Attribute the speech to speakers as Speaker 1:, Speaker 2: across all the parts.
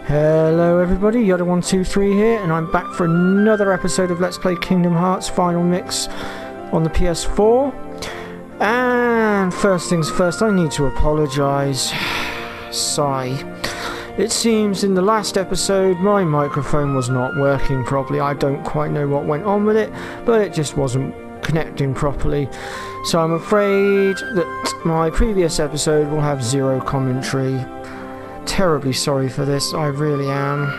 Speaker 1: Hello everybody, Yoda123 here, and I'm back for another episode of Let's Play Kingdom Hearts Final Mix on the PS4. And first things first, I need to apologise. Sigh. It seems in the last episode my microphone was not working properly. I don't quite know what went on with it, but it just wasn't connecting properly. So I'm afraid that my previous episode will have zero commentary. Terribly sorry for this, I really am.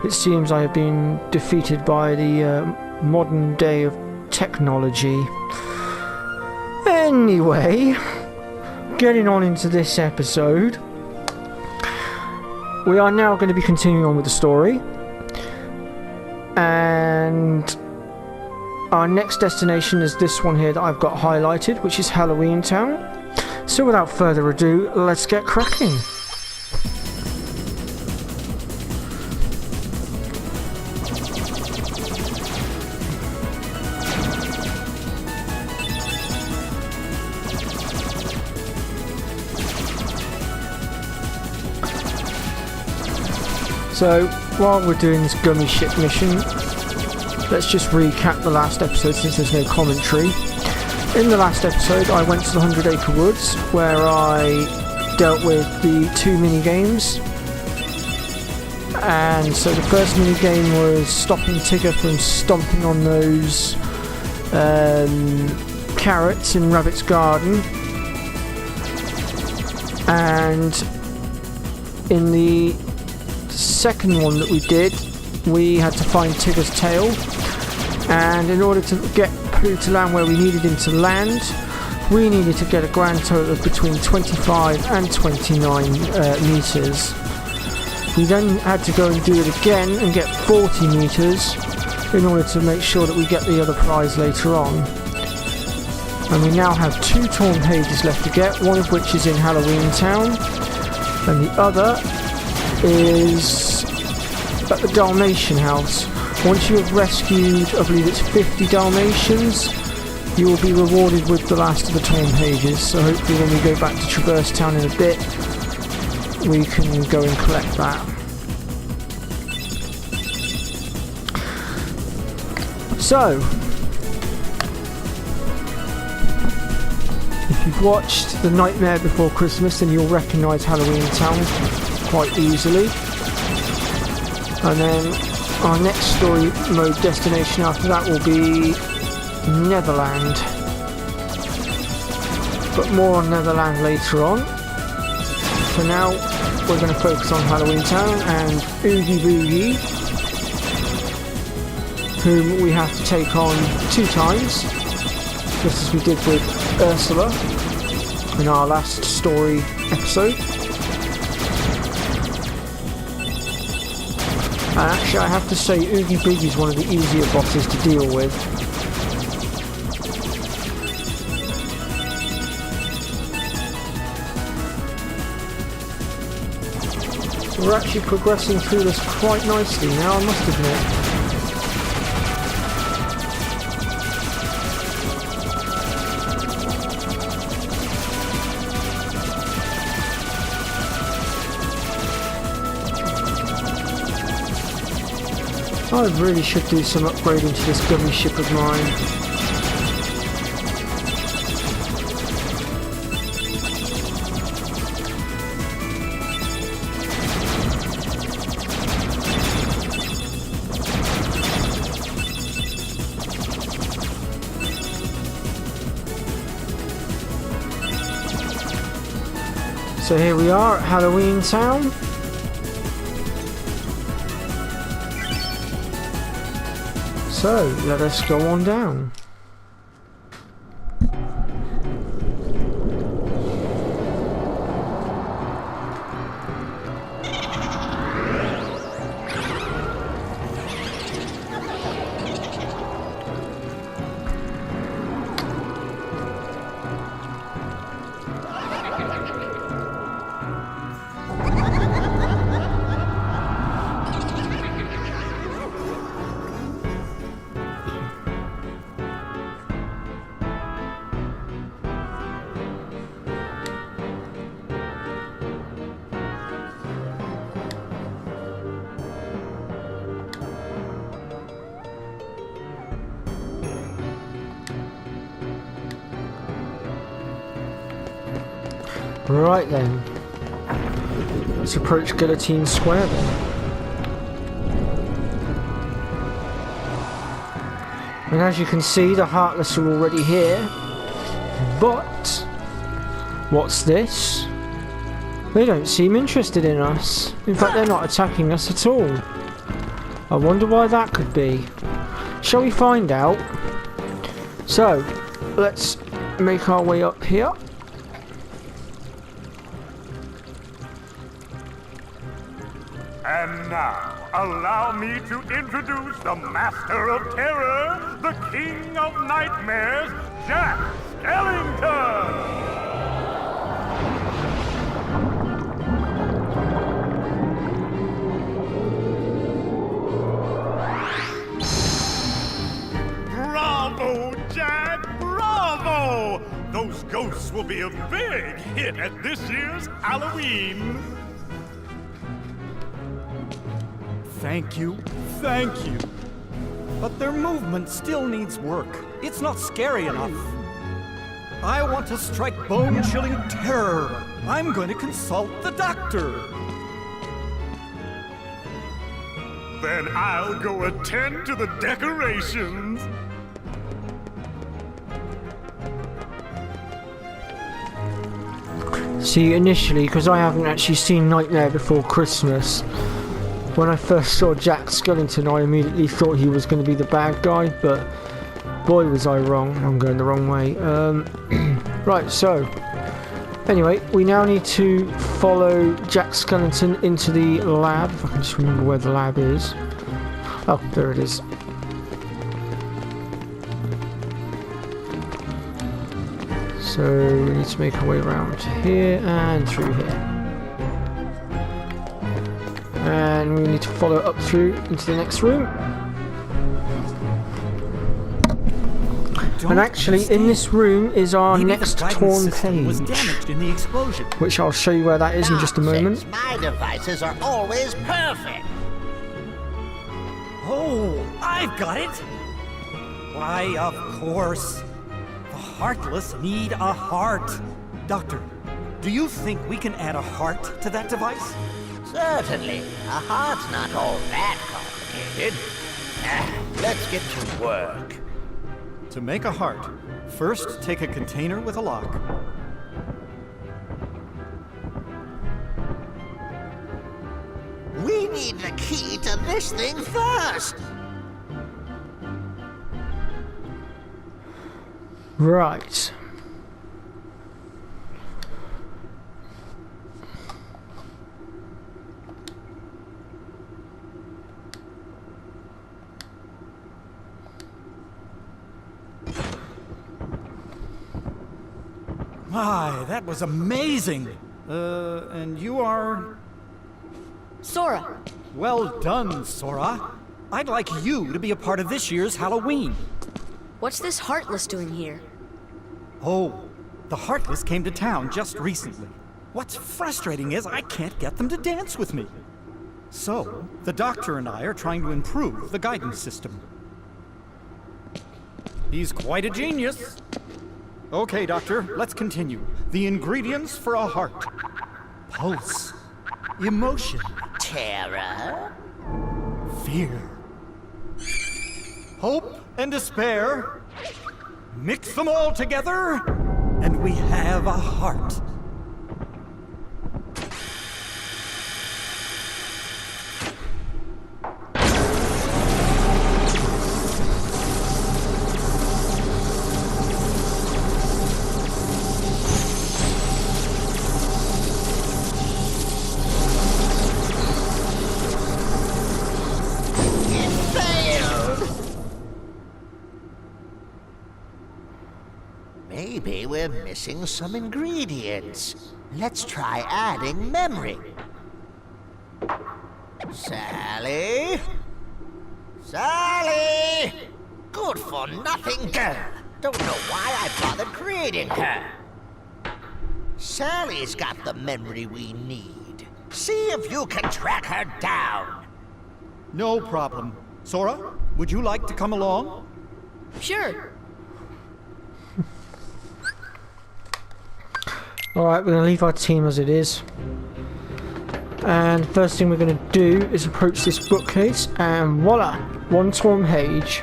Speaker 1: It seems I have been defeated by the modern day of technology. Anyway, getting on into this episode, we are now going to be continuing on with the story, and our next destination is this one here that I've got highlighted, which is Halloween Town. So without further ado, let's get cracking. So, while we're doing this gummy ship mission, let's just recap the last episode since there's no commentary. In the last episode, I went to the 100 Acre Woods, where I dealt with the 2 mini-games. And so the first mini-game was stopping Tigger from stomping on those carrots in Rabbit's garden. And in the second one that we did, we had to find Tigger's tail, and in order to get Pooh to land where we needed him to land, we needed to get a grand total of between 25 and 29 meters. We then had to go and do it again and get 40 meters in order to make sure that we get the other prize later on. And we now have 2 Torn Pages left to get, one of which is in Halloween Town, and the other is at the Dalmatian house. Once you have rescued, I believe it's 50 Dalmatians, you will be rewarded with the last of the Torn Pages. So hopefully when we go back to Traverse Town in a bit, we can go and collect that. So, if you've watched The Nightmare Before Christmas, then you'll recognise Halloween Town quite easily. And then our next story mode destination after that will be Netherland. But more on Netherland later on. For now, we're going to focus on Halloween Town and Oogie Boogie, whom we have to take on 2 times, just as we did with Ursula in our last story episode. And actually, I have to say, Oogie Boogie is one of the easier bosses to deal with. We're actually progressing through this quite nicely now, I must admit. I really should do some upgrading to this gummy ship of mine. So here we are at Halloween Town. So, let us go on down. Right then. Let's approach Guillotine Square then. And as you can see, the Heartless are already here. But what's this? They don't seem interested in us. In fact, they're not attacking us at all. I wonder why that could be. Shall we find out? So, let's make our way up here.
Speaker 2: And now, allow me to introduce the Master of Terror, the King of Nightmares, Jack Skellington! Bravo, Jack! Bravo! Those ghosts will be a big hit at this year's Halloween!
Speaker 3: Thank you. But their movement still needs work. It's not scary enough. I want to strike bone-chilling terror. I'm going to consult the doctor.
Speaker 2: Then I'll go attend to the decorations.
Speaker 1: See, initially, because I haven't actually seen Nightmare Before Christmas, when I first saw Jack Skellington, I immediately thought he was going to be the bad guy, but boy was I wrong. I'm going the wrong way. Right, so anyway, we now need to follow Jack Skellington into the lab. If I can just remember where the lab is. Oh, there it is. So we need to make our way around here and through here. And we need to follow up through into the next room. And actually, in this room is our next torn page,
Speaker 3: was damaged in the explosion.
Speaker 1: which I'll show you where that is in just a moment.
Speaker 4: My devices are always perfect.
Speaker 3: Oh, I've got it. Why, of course. The Heartless need a heart. Doctor, do you think we can add a heart to that device?
Speaker 4: Certainly. A heart's not all that complicated. Let's get to work.
Speaker 3: To make a heart, first take a container with a lock.
Speaker 4: We need the key to this thing first.
Speaker 1: Right.
Speaker 3: My, that was amazing. And you are...
Speaker 5: Sora!
Speaker 3: Well done, Sora. I'd like you to be a part of this year's Halloween.
Speaker 5: What's this Heartless doing here?
Speaker 3: Oh, the Heartless came to town just recently. What's frustrating is I can't get them to dance with me. So, the doctor and I are trying to improve the guidance system. He's quite a genius. Okay, Doctor, let's continue. The ingredients for a heart. Pulse. Emotion.
Speaker 4: Terror?
Speaker 3: Fear. Hope and despair. Mix them all together, and we have a heart.
Speaker 4: Maybe we're missing some ingredients. Let's try adding memory. Sally? Sally! Good for nothing girl. Don't know why I bothered creating her. Sally's got the memory we need. See if you can track her down.
Speaker 3: No problem. Sora, would you like to come along?
Speaker 5: Sure.
Speaker 1: Alright, we're going to leave our team as it is. And first thing we're going to do is approach this bookcase, and voila! One torn page.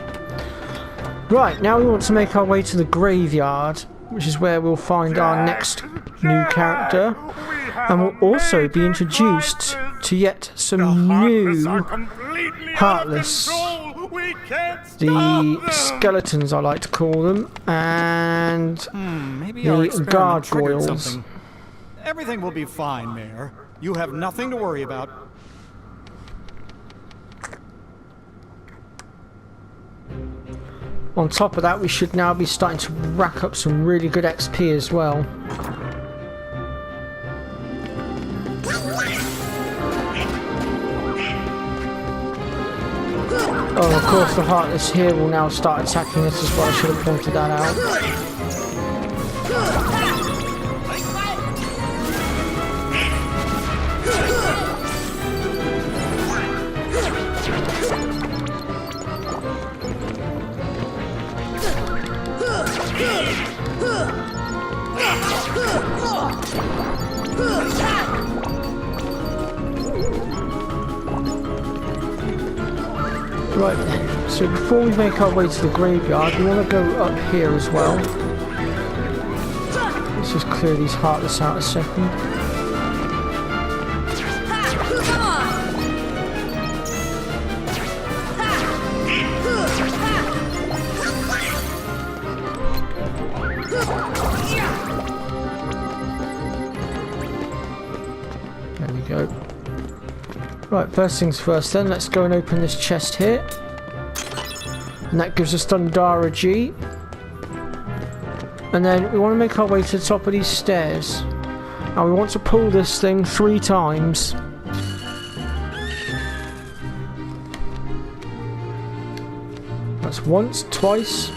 Speaker 1: Right, now we want to make our way to the graveyard, which is where we'll find our next new character. And we'll also be introduced to yet some new Heartless. The skeletons, I like to call them, and
Speaker 3: Maybe our
Speaker 1: the
Speaker 3: experiment triggered
Speaker 1: gargoyles.
Speaker 3: something. Everything will be fine, Mayor. You have nothing to worry about.
Speaker 1: On top of that, we should now be starting to rack up some really good XP as well. Oh, and of course the Heartless here will now start attacking us as well. I should have pointed that out. Right then, so before we make our way to the graveyard, we want to go up here as well. Let's just clear these Heartless out a second. There we go. Right, first things first then, let's go and open this chest here. And that gives us Dundara G. And then we want to make our way to the top of these stairs. And we want to pull this thing 3 times. That's once, twice.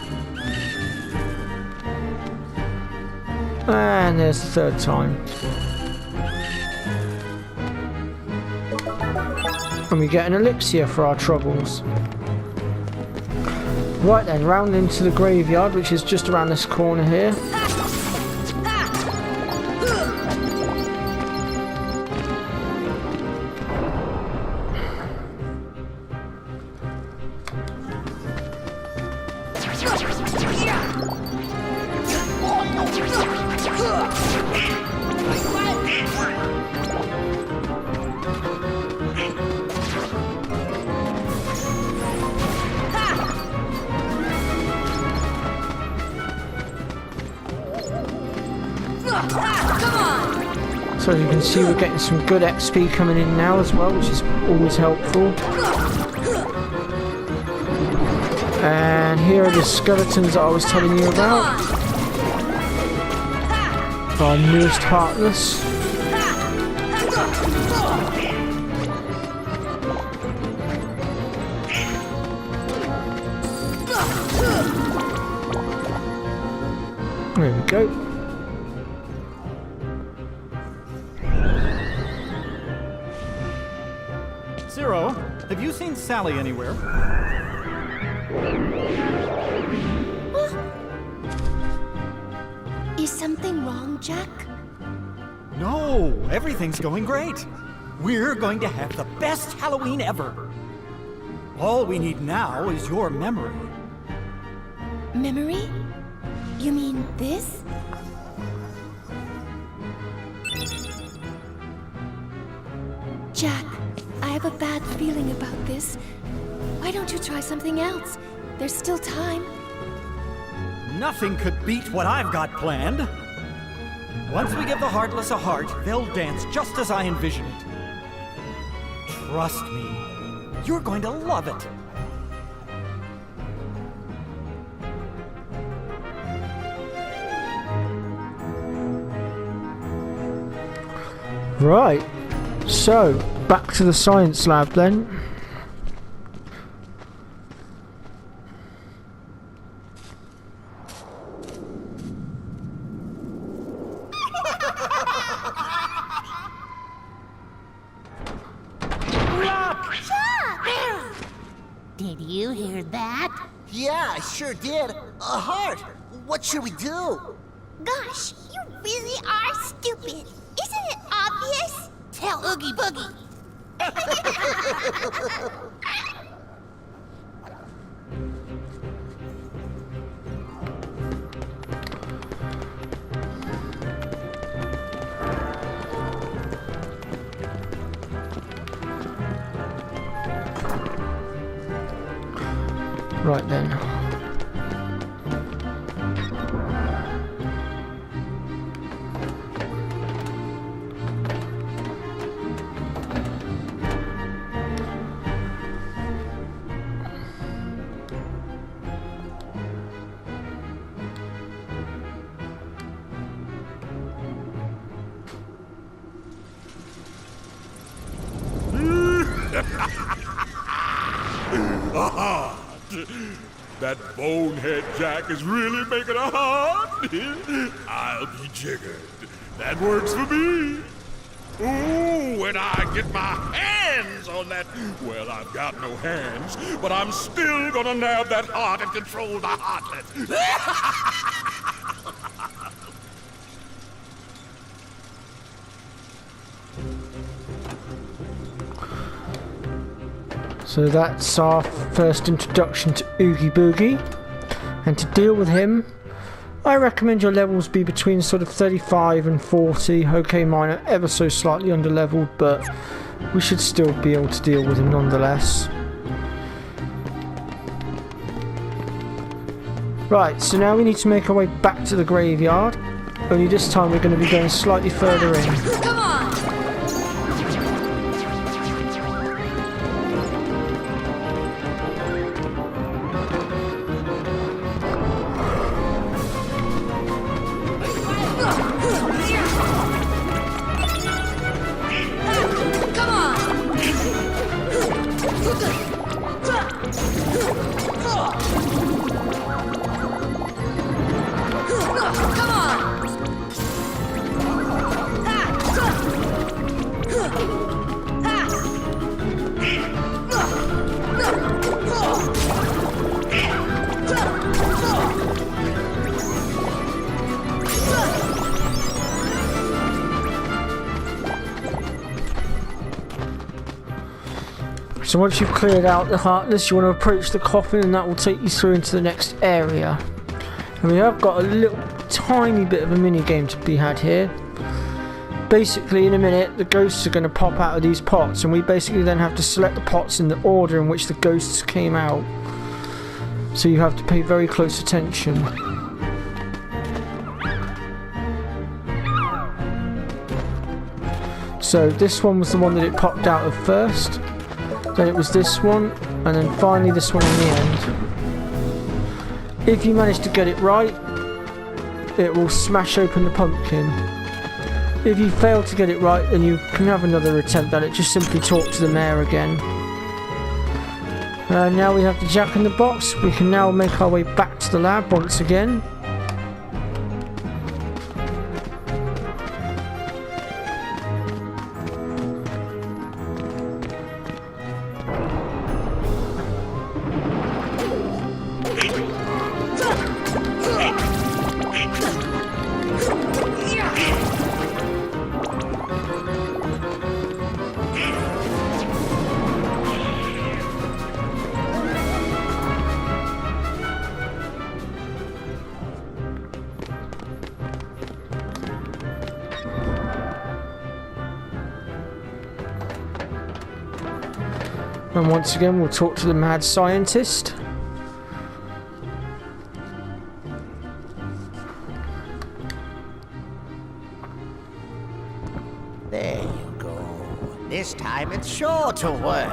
Speaker 1: And there's the 3rd time. And we get an elixir for our troubles. Right then, round into the graveyard, which is just around this corner here. So as you can see, we're getting some good XP coming in now as well, which is always helpful. And here are the skeletons that I was telling you about. Our newest Heartless. There we go.
Speaker 3: Zero, have you seen Sally anywhere?
Speaker 6: Is something wrong, Jack?
Speaker 3: No, everything's going great. We're going to have the best Halloween ever. All we need now is your memory.
Speaker 6: Memory? You mean this? Jack, I have a bad feeling about this. Why don't you try something else? There's still time.
Speaker 3: Nothing could beat what I've got planned. Once we give the Heartless a heart, they'll dance just as I envision it. Trust me, you're going to love it.
Speaker 1: Right, so back to the science lab then.
Speaker 7: Did you hear that?
Speaker 4: Yeah, I sure did. A heart. What should we do?
Speaker 7: Gosh, you really are stupid. Isn't it obvious? Tell Oogie Boogie.
Speaker 1: Right then.
Speaker 2: That bonehead Jack is really making a heart. I'll be jiggered. That works for me. Ooh, when I get my hands on that... Well, I've got no hands, but I'm still gonna nab that heart and control the heartlet.
Speaker 1: So that's our first introduction to Oogie Boogie. And to deal with him, I recommend your levels be between sort of 35 and 40. Okay, mine are ever so slightly under leveled, but we should still be able to deal with him nonetheless. Right, so now we need to make our way back to the graveyard. Only this time we're going to be going slightly further in.
Speaker 5: Come on!
Speaker 1: So once you've cleared out the Heartless, you want to approach the coffin and that will take you through into the next area. And we have got a little tiny bit of a mini game to be had here. Basically, in a minute, the ghosts are going to pop out of these pots, and we basically then have to select the pots in the order in which the ghosts came out. So you have to pay very close attention. So this one was the one that it popped out of first. Then it was this one, and then finally this one in the end. If you manage to get it right, it will smash open the pumpkin. If you fail to get it right, then you can have another attempt at it. Just simply talk to the mayor again. Now we have the Jack in the Box. We can now make our way back to the lab once again. And once again, we'll talk to the mad scientist.
Speaker 4: There you go. This time it's sure to work.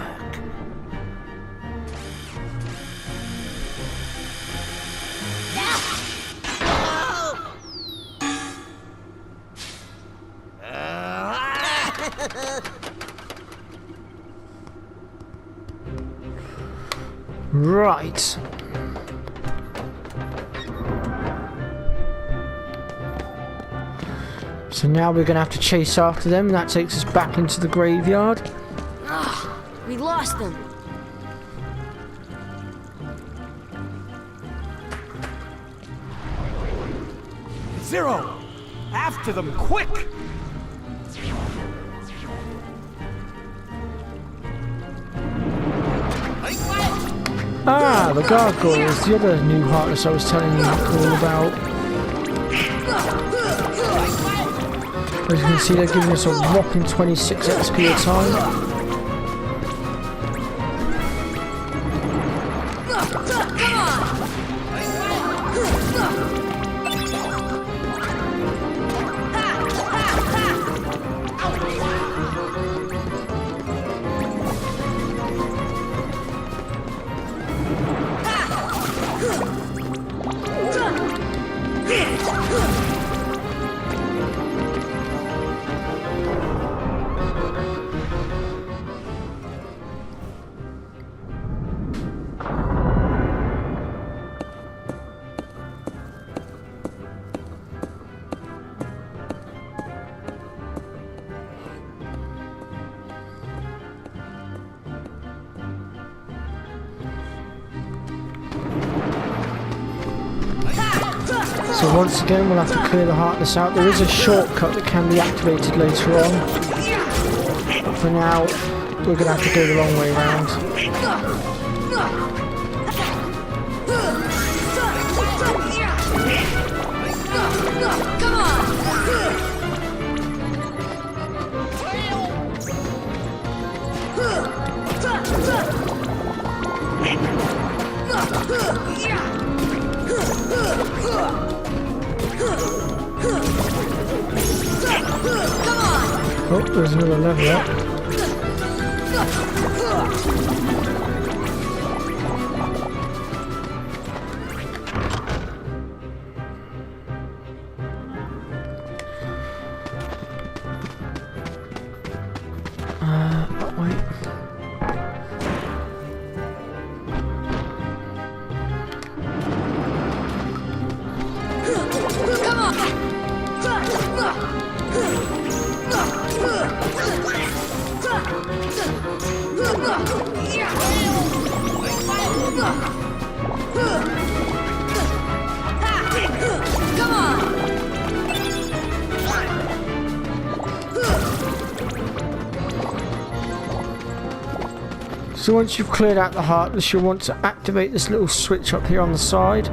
Speaker 1: Right. So now we're going to have to chase after them, and that takes us back into the graveyard.
Speaker 5: Ah, we lost them.
Speaker 3: Zero! After them, quick!
Speaker 1: Ah, the gargoyles, the other new Heartless I was telling you all about. As you can see, they're giving us a whopping 26 XP a time. So once again we'll have to clear the Heartless out. There is a shortcut that can be activated later on. But for now, we're going to have to go the long way around. Oh, there's another level up. Wait. So once you've cleared out the Heartless, you'll want to activate this little switch up here on the side,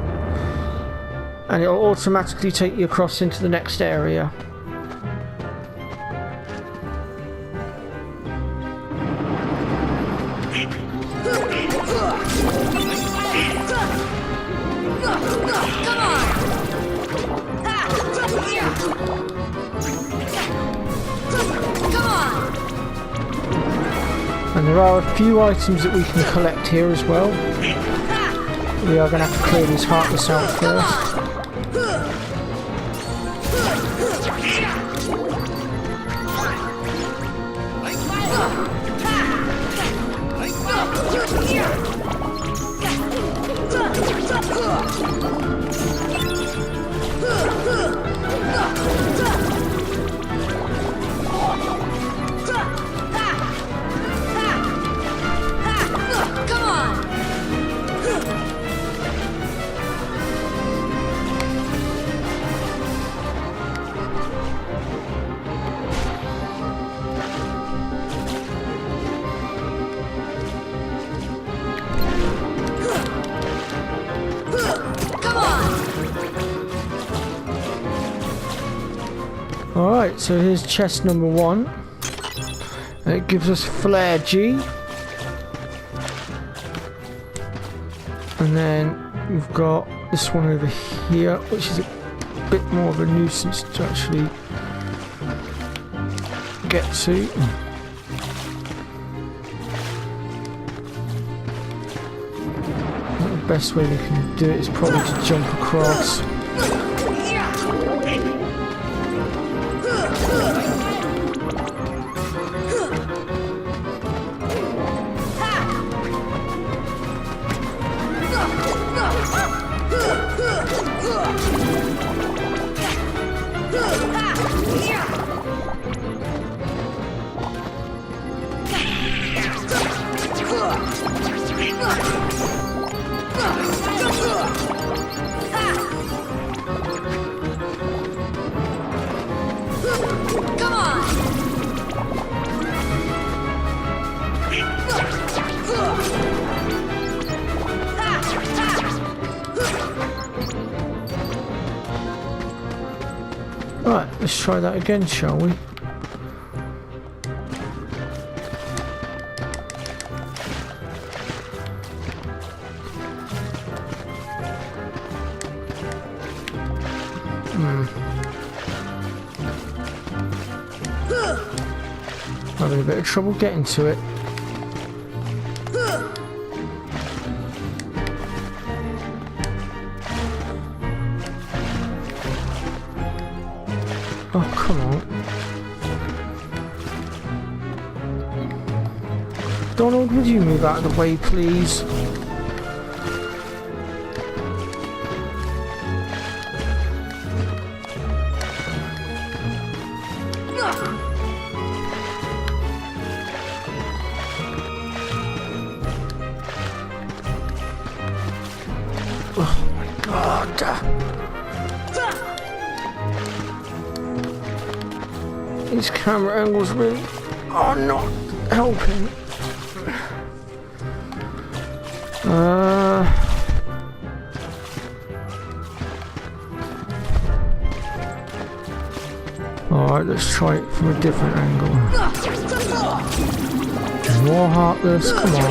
Speaker 1: and it'll automatically take you across into the next area. And there are a few items that we can collect here as well. We are going to have to clear these Heartless out first. Alright, so here's chest number 1. And it gives us Flare G. And then we've got this one over here, which is a bit more of a nuisance to actually get to. The best way we can do it is probably to jump across. let's try that again, shall we? Having a bit of trouble getting to it. Oh, come on. Donald, would you move out of the way, please? Oh my God. These camera angles really are not helping. Alright, let's try it from a different angle. More heartless, come on.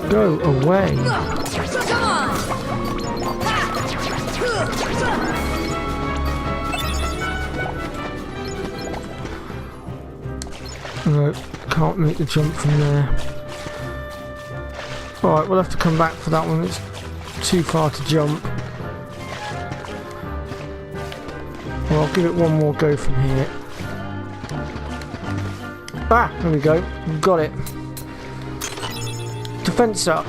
Speaker 1: Go away. No, can't make the jump from there. Alright, we'll have to come back for that one. It's too far to jump. Well, I'll give it one more go from here. Ah, there we go. Got it. Defense up,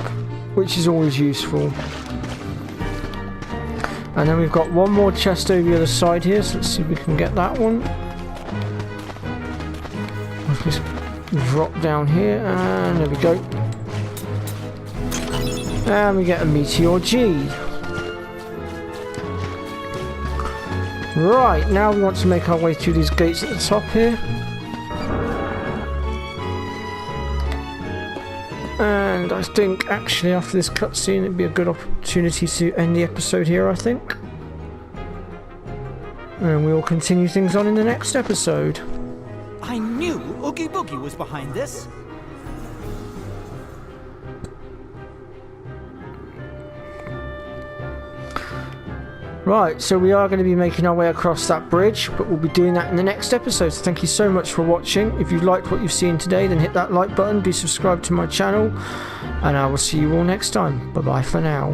Speaker 1: which is always useful. And then we've got one more chest over the other side here, so let's see if we can get that one. Let's just drop down here, and there we go. And we get a Meteor G. Right, now we want to make our way through these gates at the top here. And I think actually after this cutscene it'd be a good opportunity to end the episode here, I think. And we will continue things on in the next episode.
Speaker 3: I knew Oogie Boogie was behind this.
Speaker 1: Right, so we are going to be making our way across that bridge, but we'll be doing that in the next episode. So thank you so much for watching. If you've liked what you've seen today, then hit that like button, be subscribed to my channel, and I will see you all next time. Bye bye for now.